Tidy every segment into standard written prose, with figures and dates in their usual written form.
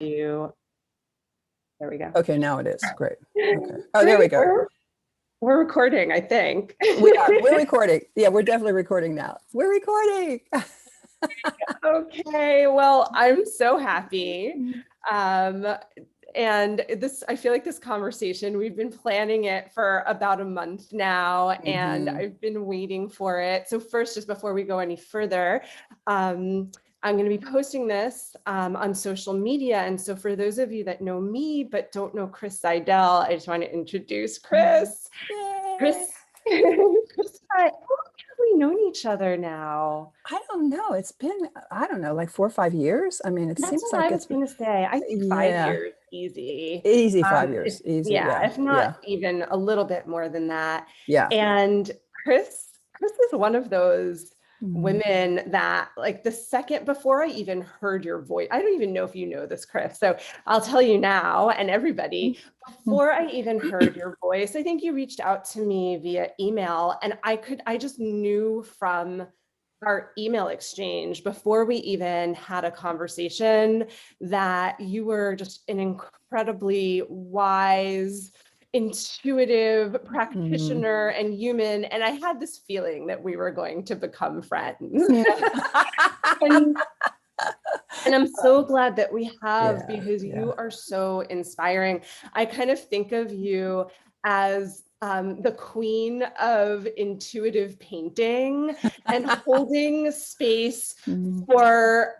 you. There we go. Okay, now it is. Great. Okay. Oh, there we Great. go. We're recording, I think. We are. We're recording. Yeah, we're definitely recording now. We're recording. Okay. Well, I'm so happy. Um, and I feel like this conversation, we've been planning it for about a month now, and Mhm. I've been waiting for it. So first, just before we go any further, I'm going to be posting this on social media. And so for those of you that know me, but don't know Chris Zydel, I just want to introduce Chris. Yay. Chris, Chris, how long have we known each other now? I don't know. It's been, I don't know, like 4 or 5 years. I mean, it That's seems what I like was it's been, going to say. I think five yeah, years, easy. easy 5 years. Easy. Yeah, Yeah. if not Yeah. even a little bit more than that. Yeah. And Chris is one of those Mhm. women that, like, the second before I even heard your voice, I don't even know if you know this, Chris. So I'll tell you now, and everybody, before I even heard your voice, I think you reached out to me via email, and I just knew from our email exchange before we even had a conversation that you were just an incredibly wise, intuitive Mhm. practitioner and human. And I had this feeling that we were going to become friends. Yeah. and and I'm so glad that we have, Yeah. because Yeah. you are so inspiring. I kind of think of you as the queen of intuitive painting and holding space Mhm. for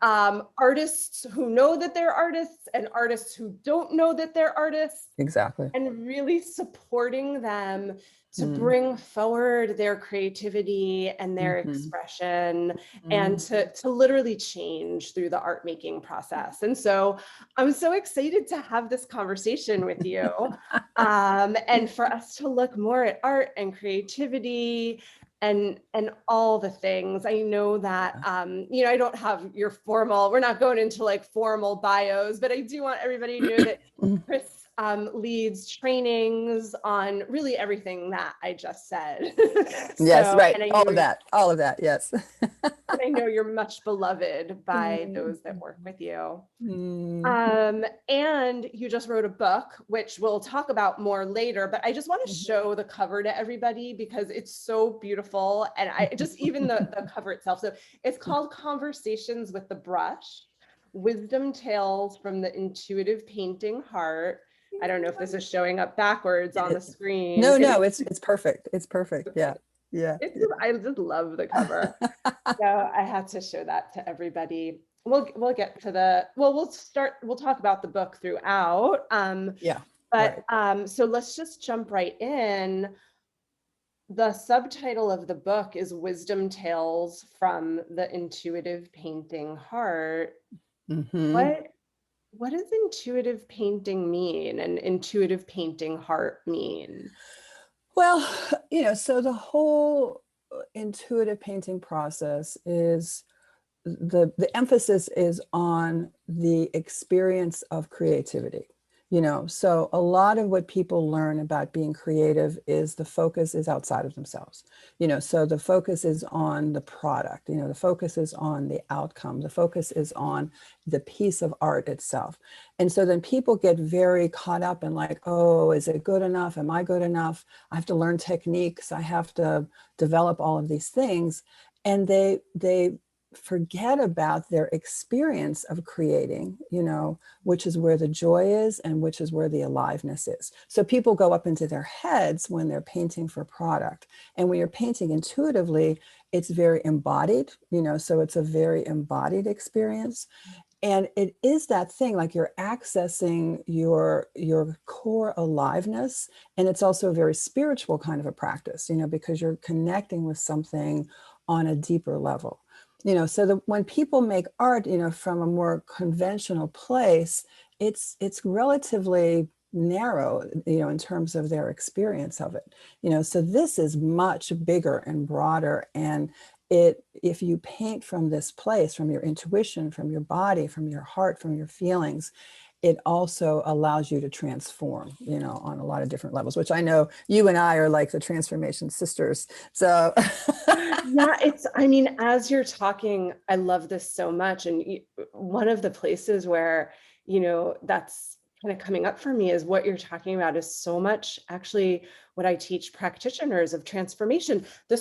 artists who know that they're artists and artists who don't know that they're artists, Exactly. and really supporting them to Mm. bring forward their creativity and their Mhm. expression, and Mhm. to literally change through the art making process. And so I'm so excited to have this conversation with you, and for us to look more at art and creativity and all the things. I know that I don't have your formal, we're not going into like formal bios, but I do want everybody to know that Chris leads trainings on really everything that I just said. Yes, So, right. All of that. All of that. Yes. and I know you're much beloved by Mm. those that work with you. Mm. And you just wrote a book, which we'll talk about more later, but I just want to show the cover to everybody because it's so beautiful. And I just, even the cover itself. So it's called Conversations with the Brush, Wisdom Tales from the Intuitive Painting Heart. I don't know if this is showing up backwards on the screen. No, It no, is. it's perfect. It's perfect. Yeah. Yeah. It's, I just love the cover. So I had to show that to everybody. We'll get to we'll talk about the book throughout. Yeah. But Right. so let's just jump right in. The subtitle of the book is Wisdom Tales from the Intuitive Painting Heart. Hmm. What what does intuitive painting mean and intuitive painting heart mean? Well, so the whole intuitive painting process is the emphasis is on the experience of creativity. So a lot of what people learn about being creative is the focus is outside of themselves. So the focus is on the product. The focus is on the outcome. The focus is on the piece of art itself. And so then people get very caught up in like, oh, is it good enough? Am I good enough? I have to learn techniques. I have to develop all of these things. And they forget about their experience of creating, which is where the joy is and which is where the aliveness is. So people go up into their heads when they're painting for product. And when you're painting intuitively, it's very embodied, so it's a very embodied experience. And it is that thing, like you're accessing your core aliveness. And it's also a very spiritual kind of a practice, because you're connecting with something on a deeper level. So when people make art, from a more conventional place, it's relatively narrow, in terms of their experience of it. So this is much bigger and broader. And if you paint from this place, from your intuition, from your body, from your heart, from your feelings, it also allows you to transform, on a lot of different levels, which I know you and I are like the transformation sisters. So Yeah, I mean, as you're talking, I love this so much. And one of the places where that's kind of coming up for me is what you're talking about is so much actually what I teach practitioners of transformation. The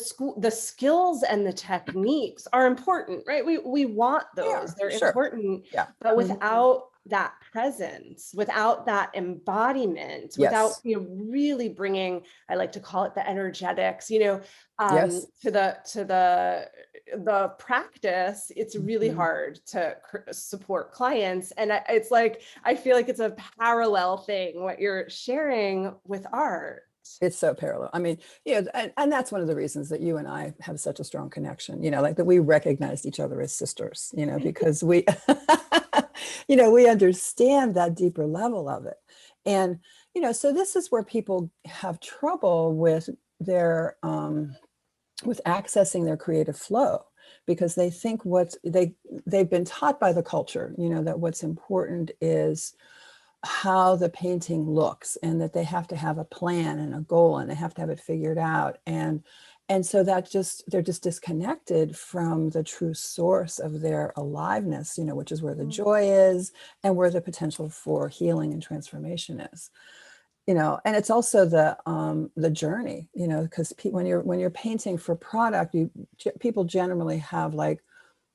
skills and the techniques are important, right? We want those, Yeah, they're sure. important, Yeah. but Mhm. without that presence, without that embodiment, without, Yes. really bringing, I like to call it the energetics, Yes. to the practice, it's really Mhm. hard to support clients. And it's like, I feel like it's a parallel thing, what you're sharing with art. It's so parallel. I mean, and that's one of the reasons that you and I have such a strong connection, like that we recognized each other as sisters, because we, we understand that deeper level of it. And, so this is where people have trouble with with accessing their creative flow, because they think they've been taught by the culture, that what's important is how the painting looks, and that they have to have a plan and a goal, and they have to have it figured out. And so they're just disconnected from the true source of their aliveness, which is where the joy is, and where the potential for healing and transformation is. And it's also the journey, because when you're painting for product, people generally have like,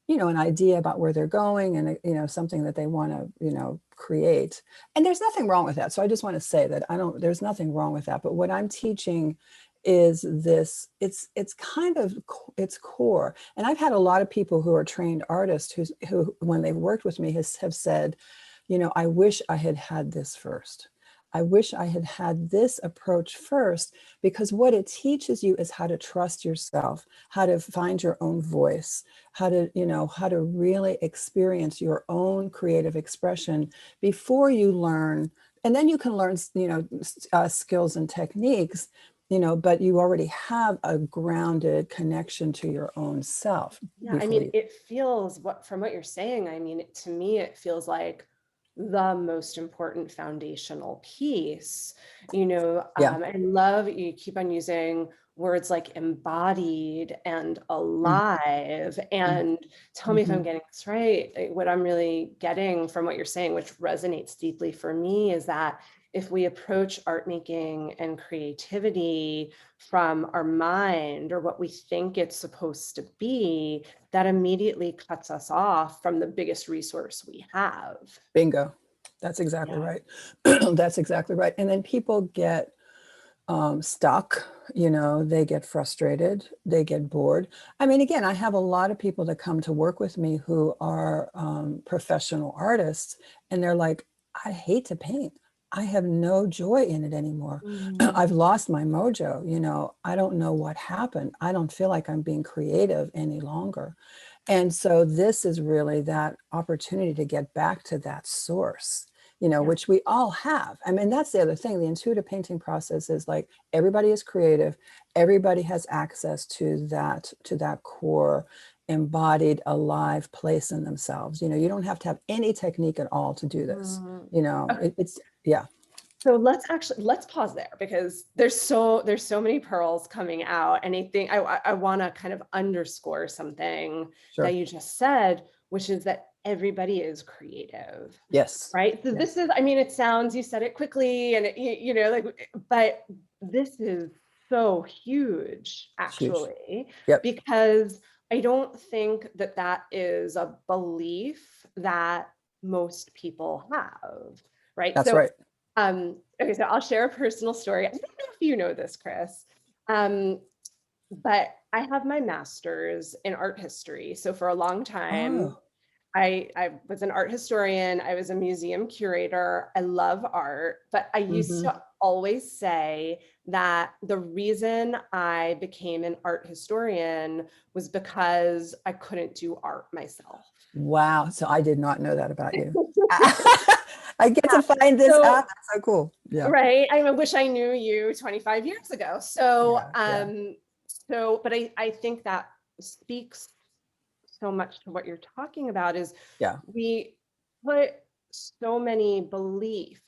an idea about where they're going, and something that they want to create. And there's nothing wrong with that. So I just want to say that there's nothing wrong with that. But what I'm teaching is this, it's kind of its core. And I've had a lot of people who are trained artists who when they've worked with me have said, I wish I had had this first. I wish I had had this approach first, because what it teaches you is how to trust yourself, how to find your own voice, how to really experience your own creative expression before you learn. And then you can learn, skills and techniques, but you already have a grounded connection to your own self Yeah, I before mean, you. it feels from what you're saying, I mean, to me, it feels like the most important foundational piece. Yeah. I love you keep on using words like embodied and Mm, alive. mm, And tell me if I'm mhm. getting this right. What I'm really getting from what you're saying, which resonates deeply for me, is that if we approach art making and creativity from our mind or what we think it's supposed to be, that immediately cuts us off from the biggest resource we have. Bingo. That's exactly Yeah. right. That's exactly right. And then people get stuck, they get frustrated, they get bored. I mean, again, I have a lot of people that come to work with me who are professional artists, and they're like, I hate to paint. I have no joy in it anymore. Mm. I've lost my mojo. I don't know what happened. I don't feel like I'm being creative any longer. And so this is really that opportunity to get back to that source, Yeah. which we all have. I mean, that's the other thing. The intuitive painting process is like, everybody is creative. Everybody has access to that core embodied, alive place in themselves. You don't have to have any technique at all to do this. Mm. It's, yeah. So let's pause there, because there's so many pearls coming out, and I think I want to kind of underscore something that Sure. you just said, which is that everybody is creative, Yes. right? So this Yes. is, I mean, you said it quickly, and like, but this is so huge, It's huge. actually, Yep. because I don't think that that is a belief that most people have, right? That's So right. okay, so I'll share a personal story. I don't know if you know this, Chris, um, but I have my master's in art history. So for a long time, Oh. I was an art historian. I was a museum curator. I love art, but I used Hmm. to always say that the reason I became an art historian was because I couldn't do art myself. Wow. So I did not know that about you. I get Yeah. to find this So out. That's so cool. Yeah. right. I wish I knew you 25 years ago. Yeah. Yeah. But I think that speaks so much to what you're talking about is Yeah. we put so many beliefs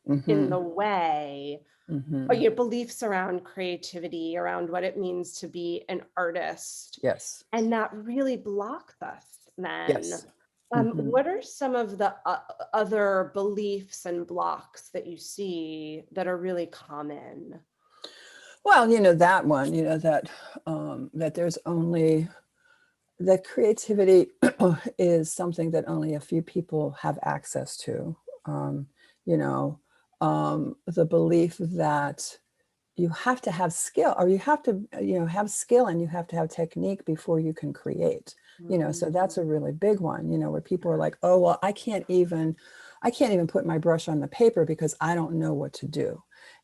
in Hmm. the way, or Hmm. your beliefs around creativity, around what it means to be an artist. Yes. And that really blocks us then Yes. Mhm. What are some of the other beliefs and blocks that you see that are really common? Well, that one, that there's only that creativity is something that only a few people have access to. Um, you know, the belief that you have to have skill, or you have to, have skill, and you have to have technique before you can create. So that's Mm, a really big one, where people are like, oh, well, I can't even put my brush on the paper because I don't know what to do.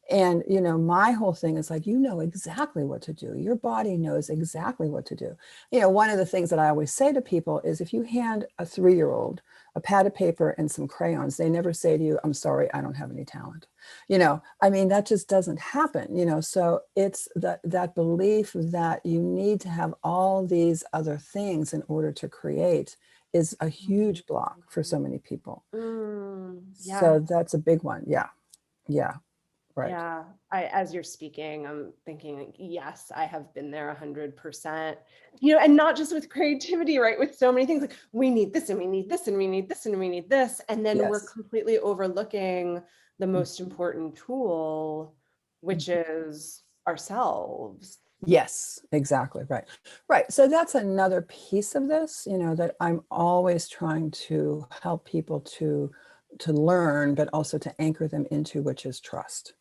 And my whole thing is like, exactly what to do. Your body knows exactly what to do. One of the things that I always say to people is, if you hand a 3-year-old a pad of paper and some crayons, they never say to you, I'm sorry, I don't have any talent. I mean, that just doesn't happen. So it's that belief that you need to have all these other things in order to create is a huge block for so many people. yeah. So that's a big one. Yeah. Yeah. Right. Yeah, as you're speaking, I'm thinking, like, yes, I have been there 100%. And not just with creativity, right? With so many things, like we need this and we need this and we need this and we need this. And then we're Yes. completely overlooking the most important tool, which Mhm. is ourselves. Yes, exactly. Right. Right. So that's another piece of this, that I'm always trying to help people to learn, but also to anchor them into, which is trust.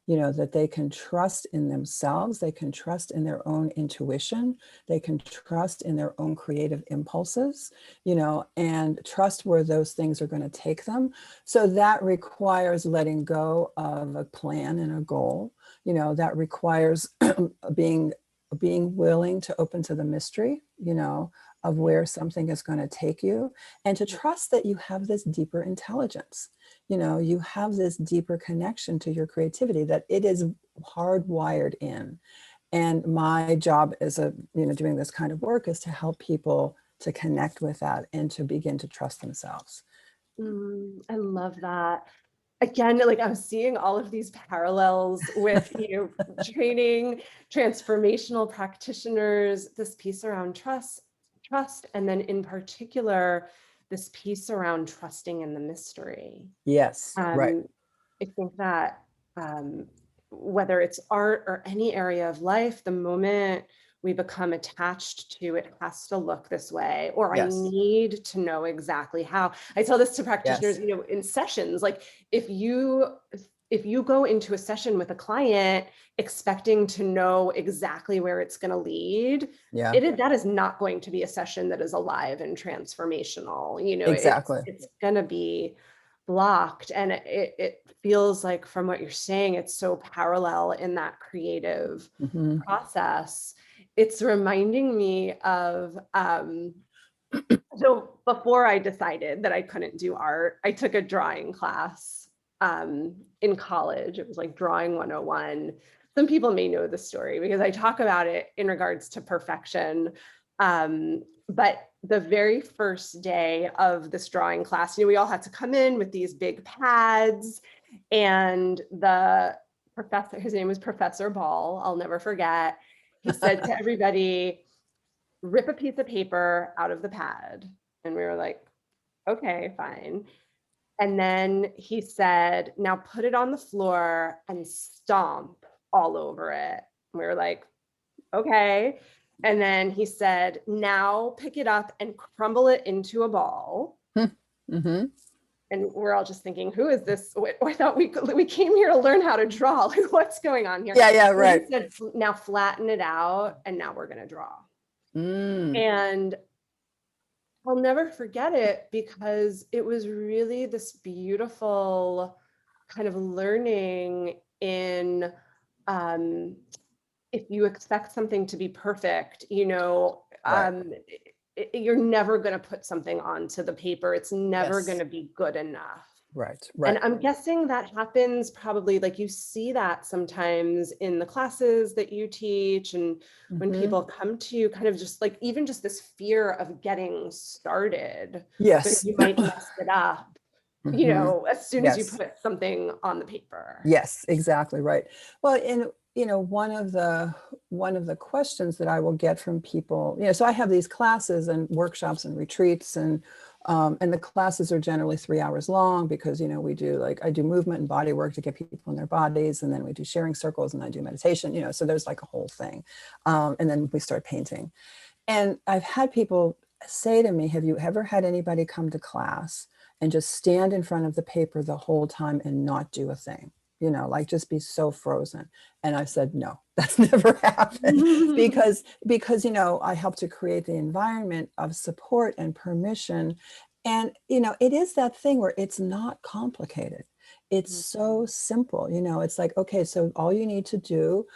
That they can trust in themselves, they can trust in their own intuition, they can trust in their own creative impulses, and trust where those things are going to take them. So that requires letting go of a plan and a goal. That requires being being willing to open to the mystery, of Yeah. where something is going to take you, and to trust that you have this deeper intelligence. You have this deeper connection to your creativity, that it is hardwired in. And my job as doing this kind of work is to help people to connect with that and to begin to trust themselves. I love that. Again, like I'm seeing all of these parallels with, training, transformational practitioners, this piece around trust, and then in particular, this piece around trusting in the mystery. Yes, right. Um, I think that whether it's art or any area of life, the moment we become attached to it has to look this way, or I Yes, need to know exactly how. I tell this to practitioners, yes, in sessions, like if you if you go into a session with a client expecting to know exactly where it's going to lead, yeah, that is not going to be a session that is alive and transformational. It's exactly. it's going to be blocked. And it feels like, from what you're saying, it's so parallel in that creative Hmm. process. It's reminding me of so before I decided that I couldn't do art, I took a drawing class in college. It was like drawing 101. Some people may know the story because I talk about it in regards to perfection. But the very first day of this drawing class, we all had to come in with these big pads, and the professor, his name was Professor Ball, I'll never forget. He said to everybody, rip a piece of paper out of the pad. And we were like, okay, fine. And then he said, now put it on the floor and stomp all over it. And we were like, okay. And then he said, now pick it up and crumble it into a ball. Hmm. And we're all just thinking, who is this? I thought we came here to learn how to draw. Like, what's going on here? Yeah, yeah, And he right. said, now flatten it out, and now we're going to draw. Mm, And I'll never forget it because it was really this beautiful kind of learning in um, if you expect something to be perfect, right. you're never going to put something onto the paper. It's never going Yes, to be good enough. right, And right. I'm guessing that happens probably, like, you see that sometimes in the classes that you teach, and when Hmm. people come to you, kind of just like, even just this fear of getting started because Yes. you might mess it up, Hmm. as soon as you Yes. put something on the paper. Yes, exactly right. Well, and one of the questions that I will get from people, so I have these classes and workshops and retreats and And the classes are generally 3 hours long because, you know, we do I do movement and body work to get people in their bodies. And then we do sharing circles and I do meditation, you know, so there's like a whole thing. And then we start painting. And I've had people say to me, have you ever had anybody come to class and just stand in front of the paper the whole time and not do a thing? You know, like just be so frozen. And I said, no, that's never happened because, you know, I help to create the environment of support and permission. And, you know, it is that thing where it's not complicated. It's so simple, you know, it's like, okay, so all you need to do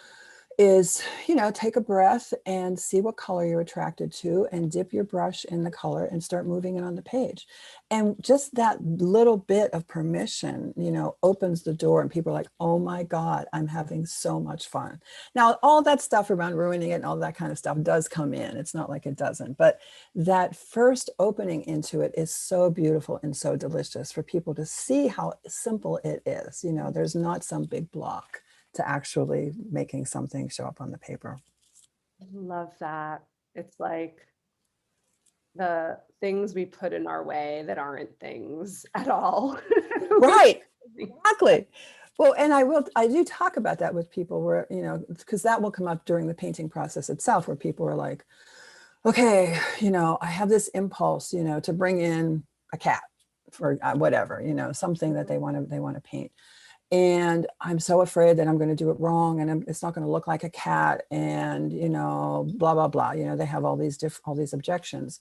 is, you know, take a breath and see what color you're attracted to and dip your brush in the color and start moving it on the page. And just that little bit of permission, you know, opens the door and people are like, oh my God, I'm having so much fun. Now, all that stuff around ruining it and all that kind of stuff does come in. It's not like it doesn't, but that first opening into it is so beautiful and so delicious for people to see how simple it is. You know, there's not some big block to actually making something show up on the paper. Love that. It's like the things we put in our way that aren't things at all. Right, exactly. Well, and I do talk about that with people where, you know, because that will come up during the painting process itself, where people are like, okay, you know, I have this impulse, you know, to bring in a cat for whatever, you know, something that they want to paint. And I'm so afraid that I'm going to do it wrong and it's not going to look like a cat and, you know, blah, blah, blah. You know, they have all these objections.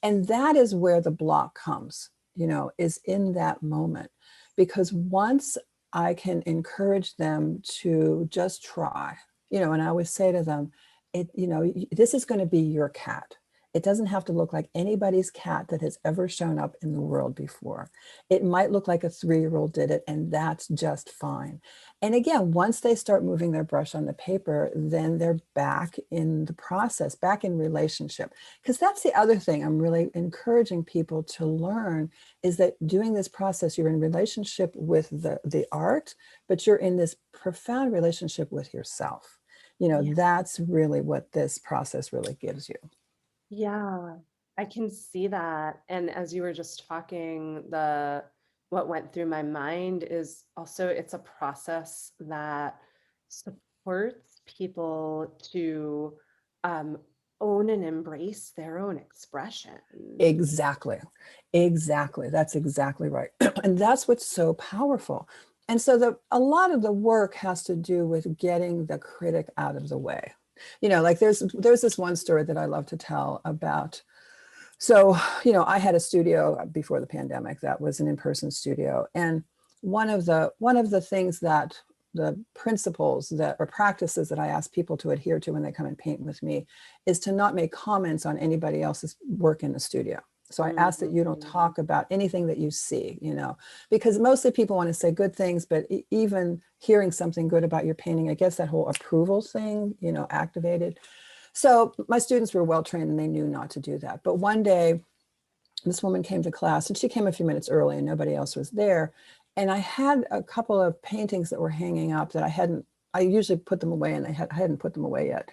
And that is where the block comes, you know, is in that moment. Because once I can encourage them to just try, you know, and I always say to them, you know, this is going to be your cat. It doesn't have to look like anybody's cat that has ever shown up in the world before. It might look like a 3-year-old did it, and that's just fine. And again, once they start moving their brush on the paper, then they're back in the process, back in relationship. Because that's the other thing I'm really encouraging people to learn is that doing this process, you're in relationship with the art, but you're in this profound relationship with yourself. You know, that's really what this process really gives you. Yeah, I can see that. And as you were just talking, what went through my mind is also it's a process that supports people to own and embrace their own expression. Exactly. Exactly. That's exactly right. And that's what's so powerful. And so a lot of the work has to do with getting the critic out of the way. You know, like there's this one story that I love to tell about. So, you know, I had a studio before the pandemic that was an in-person studio. And one of the things that the principles that or practices that I ask people to adhere to when they come and paint with me is to not make comments on anybody else's work in the studio. So I ask that you don't talk about anything that you see, you know, because mostly people want to say good things, but even hearing something good about your painting, I guess that whole approval thing, you know, activated. So my students were well trained and they knew not to do that. But one day, this woman came to class and she came a few minutes early and nobody else was there. And I had a couple of paintings that were hanging up that I usually put them away and I hadn't put them away yet.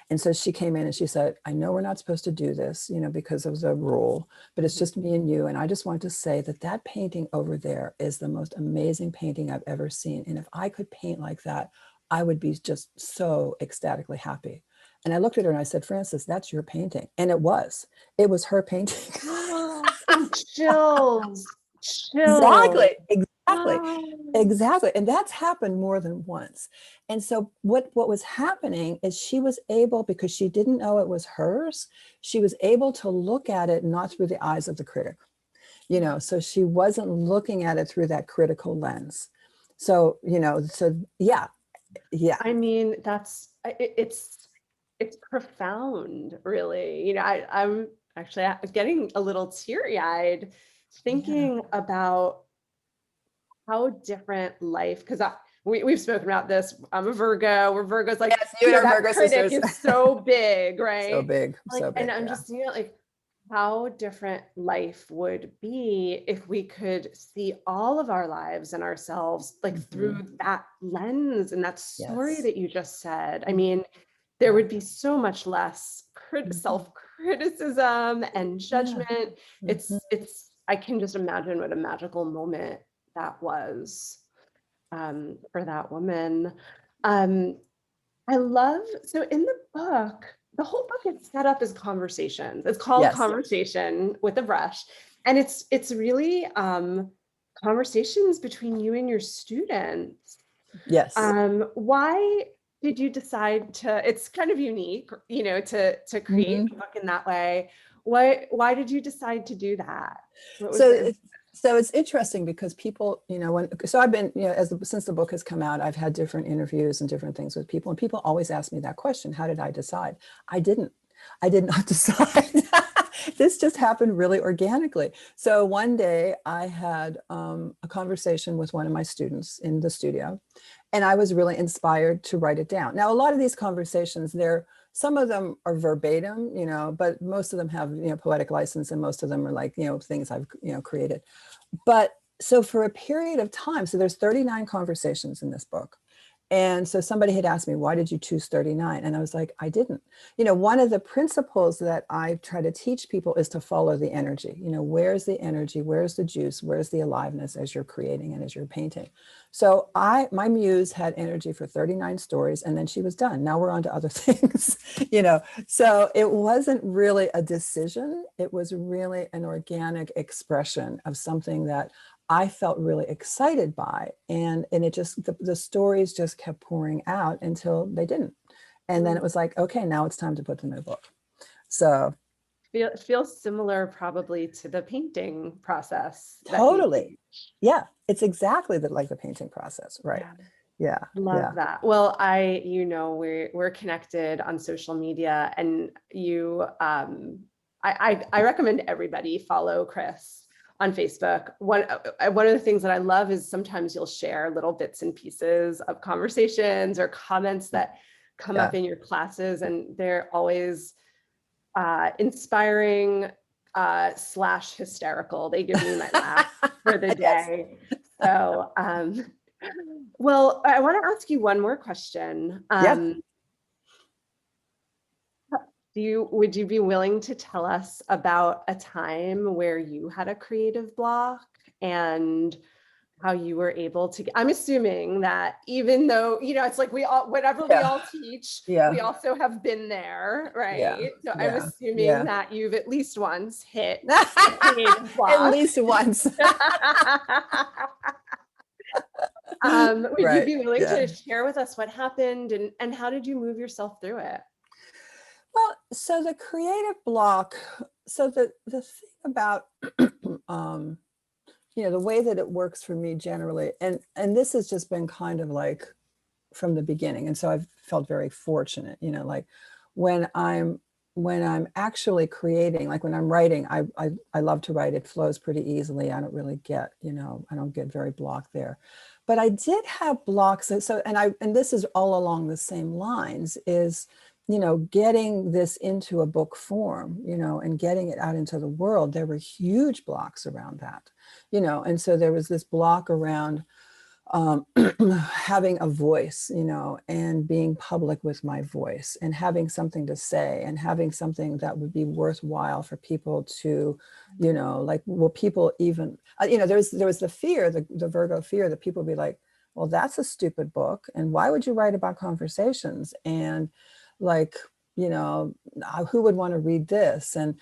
And so she came in and she said, I know we're not supposed to do this, you know, because of the rule, but it's just me and you. And I just want to say that painting over there is the most amazing painting I've ever seen. And if I could paint like that, I would be just so ecstatically happy. And I looked at her and I said, Frances, that's your painting. And it was her painting. Oh, chills. Exactly, exactly, Ah. exactly. And that's happened more than once. And so what was happening is she was able, because she didn't know it was hers, she was able to look at it not through the eyes of the critic, you know, so she wasn't looking at it through that critical lens. So, you know, so yeah. I mean, it's profound, really. You know, I'm actually getting a little teary-eyed thinking about how different life, because we've spoken about this. I'm a Virgo. We're Virgos. Like, Yes, you and our that Virgo critic sisters. is so big, right? So big, Like, so big. and I'm Yeah. just, you know, like how different life would be if we could see all of our lives and ourselves like through that lens and that story Yes. that you just said. I mean, there would be so much less self-criticism and judgment. It's I can just imagine what a magical moment that was for that woman. Um, so in the book, the whole book is set up as conversations. It's called Yes. Conversation with a Brush. And it's really conversations between you and your students. Yes. Why did you decide to, it's kind of unique, to create Mhm. the book in that way. Why did you decide to do that? What was So the, it's interesting because people, so I've been, since the book has come out, I've had different interviews and different things with people, and people always ask me that question: how did I decide? I didn't. I did not decide. This just happened really organically. So one day I had a conversation with one of my students in the studio, and I was really inspired to write it down. Now, a lot of these conversations, some of them are verbatim, but most of them have, poetic license, and most of them are like, things I've, created. But so for a period of time, so there's 39 conversations in this book. And so somebody had asked me, why did you choose 39? And I was like, I didn't. One of the principles that I try to teach people is to follow the energy. Where's the energy? Where's the juice? Where's the aliveness as you're creating and as you're painting? So my muse had energy for 39 stories, and then she was done. Now we're on to other things, So it wasn't really a decision. It was really an organic expression of something that I felt really excited by, and it just, the stories just kept pouring out until they didn't. And then it was like, okay, now it's time to put them in a book. So it feels similar probably to the painting process that you totally. teach. Yeah, it's exactly like the painting process. Right. Yeah. Yeah. Love Yeah. that. Well, we're connected on social media, and I recommend everybody follow Chris on Facebook. One of the things that I love is sometimes you'll share little bits and pieces of conversations or comments that come Yeah. up in your classes, and they're always inspiring slash hysterical. They give me my laugh for the Yes. day. So, well, I want to ask you one more question. Yeah. Would you be willing to tell us about a time where you had a creative block and how you were able to, I'm assuming that even though, it's like whatever we Yeah. all teach, Yeah. we also have been there, Yeah. right? So I'm Yeah. assuming Yeah. that you've at least once hit a creative At block. least once. Would you Right. be willing Yeah. to share with us what happened, and how did you move yourself through it? Well, so the creative block, so the thing about um, the way that it works for me generally, and this has just been kind of like from the beginning, and so I've felt very fortunate, like when I'm actually creating, like when I'm writing, I love to write. It flows pretty easily. I don't really get, I don't get very blocked there. But I did have blocks. And this is all along the same lines, is, getting this into a book form, and getting it out into the world. There were huge blocks around that, and so there was this block around having a voice, and being public with my voice, and having something to say, and having something that would be worthwhile for people to, like, will people even, there was the fear, the Virgo fear, that people would be like, well, that's a stupid book, and why would you write about conversations? And like, who would want to read this? And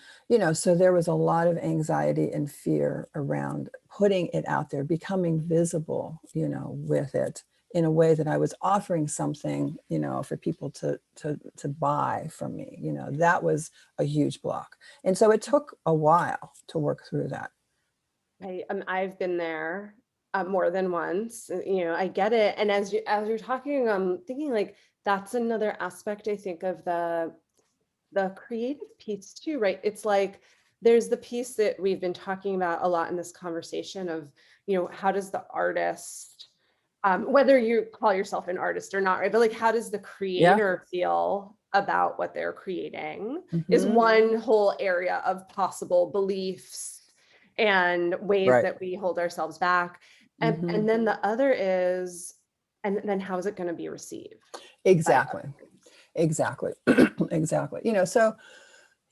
so there was a lot of anxiety and fear around putting it out there, becoming visible, with it in a way that I was offering something, for people to buy from me. That was a huge block. And so it took a while to work through that. I've been there more than once. I get it. And as you're talking, I'm thinking like that's another aspect I think of the creative piece too, right? It's like there's the piece that we've been talking about a lot in this conversation of, how does the artist, whether you call yourself an artist or not, right? But like, how does the Yeah. creator feel about what they're creating is Mm-hmm. one whole area of possible beliefs and ways Right. that we hold ourselves back. And, Mm-hmm. and then the other is, and then how is it going to be received by Exactly. others? Exactly. Exactly. So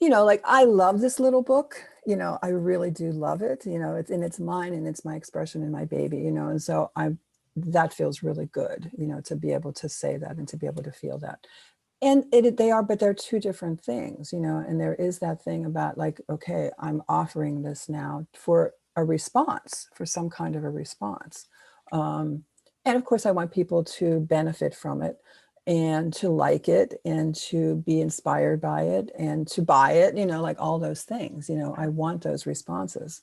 like I love this little book, I really do love it, it's mine and it's my expression and my baby, and so that feels really good, to be able to say that and to be able to feel that. And but they're two different things, and there is that thing about like, okay, I'm offering this now for a response, for some kind of a response. And of course, I want people to benefit from it and to like it and to be inspired by it and to buy it, like all those things, I want those responses.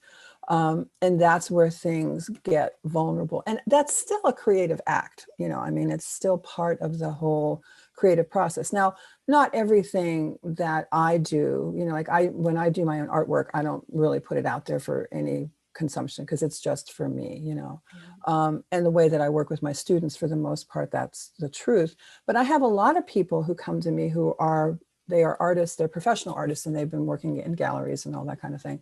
And that's where things get vulnerable. And that's still a creative act, it's still part of the whole creative process. Now, not everything that I do, like when I do my own artwork, I don't really put it out there for any consumption because it's just for me, and the way that I work with my students, for the most part, that's the truth. But I have a lot of people who come to me who they are artists, they're professional artists, and they've been working in galleries and all that kind of thing.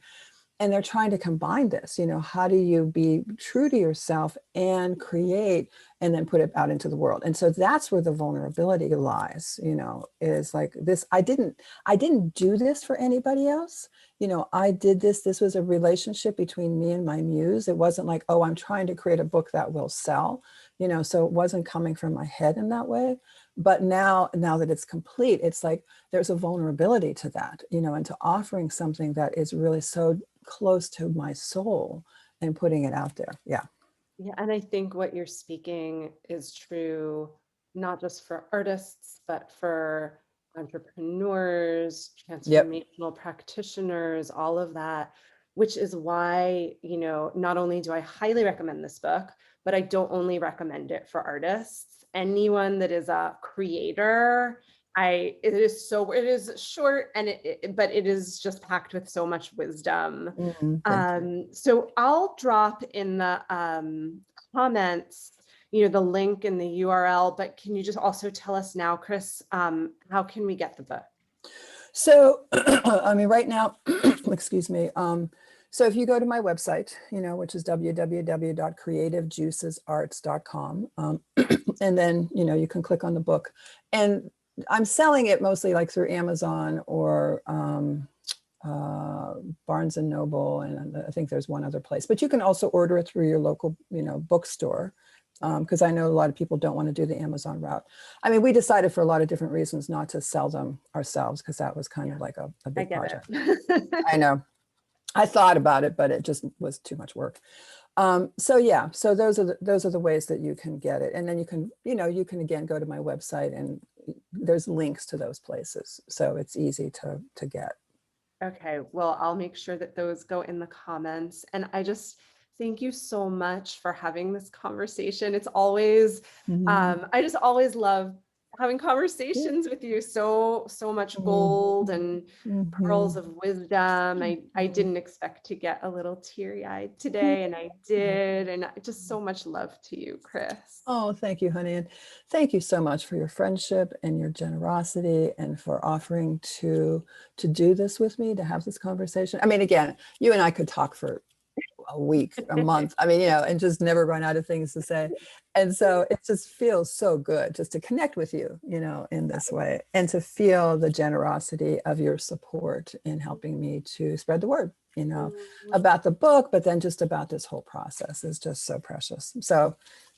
And they're trying to combine this, how do you be true to yourself and create and then put it out into the world? And so that's where the vulnerability lies, is like this, I didn't do this for anybody else. I did this was a relationship between me and my muse. It wasn't like, oh, I'm trying to create a book that will sell, so it wasn't coming from my head in that way. But now that it's complete, it's like there's a vulnerability to that, and to offering something that is really so close to my soul and putting it out there. Yeah. Yeah. And I think what you're speaking is true, not just for artists, but for entrepreneurs, Yep. transformational practitioners, all of that, which is why, not only do I highly recommend this book, but I don't only recommend it for artists. Anyone that is a creator, it is short and but it is just packed with so much wisdom. So I'll drop in the comments, the link and the URL, but can you just also tell us now, Chris, how can we get the book? So, I mean, right now, excuse me. So if you go to my website, which is www.creativejuicesarts.com, and then, you can click on the book, and I'm selling it mostly like through Amazon or Barnes and Noble, and I think there's one other place, but you can also order it through your local, bookstore, because I know a lot of people don't want to do the Amazon route. I mean, we decided for a lot of different reasons not to sell them ourselves because that was kind of like a big project. I know. I thought about it, but it just was too much work. So yeah, so those are the ways that you can get it, and then you can again go to my website, and there's links to those places, so it's easy to get. Okay, well, I'll make sure that those go in the comments. And I just thank you so much for having this conversation. It's always, I just always love having conversations with you. So much gold and pearls of wisdom. I didn't expect to get a little teary-eyed today, and I did. And just so much love to you, Chris. Oh, thank you, honey. And thank you so much for your friendship and your generosity and for offering to do this with me, to have this conversation. I mean, again, you and I could talk for a week, a month, I mean, and just never run out of things to say. And so it just feels so good just to connect with you, in this way, and to feel the generosity of your support in helping me to spread the word, about the book, but then just about this whole process is just so precious. So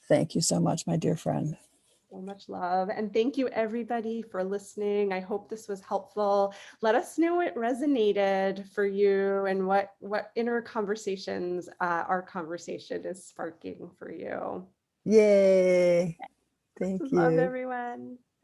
thank you so much, my dear friend. So much love. And thank you everybody for listening. I hope this was helpful. Let us know what resonated for you and what inner conversations our conversation is sparking for you. Yay. Thank Love you. everyone.